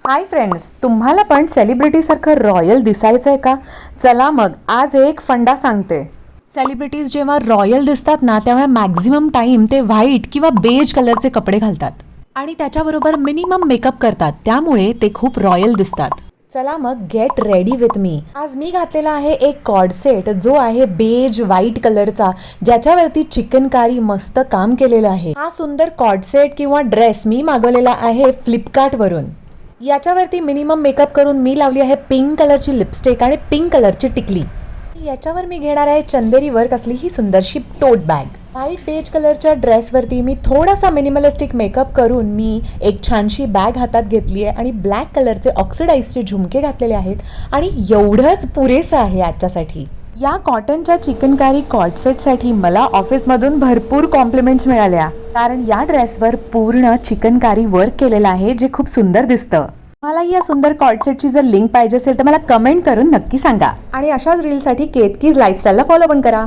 Hi friends, तुम्हाला पण सेलिब्रिटीसारखं royal दिसायचं आहे का? चला मग आज एक फंडा सांगते. सेलिब्रिटीज जेव्हा रॉयल दिसतात ना, तेव्हा मॅक्झिमम टाइम ते व्हाईट किंवा बेज कलरचे कपडे घालतात आणि त्याच्याबरोबर मिनिमम मेकअप करतात, त्यामुळे ते खूप रॉयल दिसतात. चला मग गेट रेडी विथ मी. आज मी घातलेला आहे एक कॉर्ड सेट जो आहे बेज व्हाईट कलरचा, ज्याच्यावरती चिकनकारी मस्त काम केलेलं आहे. हा सुंदर कॉर्ड सेट किंवा ड्रेस मी मागवलेला आहे फ्लिपकार्ट वरून. याच्यावरती मिनिमम मेकअप करून मी लावली आहे पिंक कलरची लिपस्टिक आणि पिंक कलरची टिकली. याच्यावर मी घेणार आहे चंदेरी वर्क असली ही सुंदरशी टोट बॅग. व्हाईट बेज कलरच्या ड्रेसवरती मी थोडासा मिनिमलिस्टिक मेकअप करून मी एक छानशी बॅग हातात घेतली आहे आणि ब्लॅक कलरचे ऑक्सिडाइजचे झुमके घातलेले आहेत आणि एवढंच पुरेसं आहे आजच्यासाठी. या कॉटनच्या चिकनकारी कॉर्ड सेटसाठी मला ऑफिसमधून भरपूर कॉम्प्लिमेंट्स मिळाल्या, कारण या ड्रेसवर पूर्ण चिकनकारी वर्क केलेलं आहे जे खूप सुंदर दिसतं. मला या सुंदर कॉर्ड सेटची जर लिंक पाहिजे असेल तर मला कमेंट करून नक्की सांगा आणि अशाच रीलसाठी केतकीज लाईफस्टाईलला फॉलो पण करा.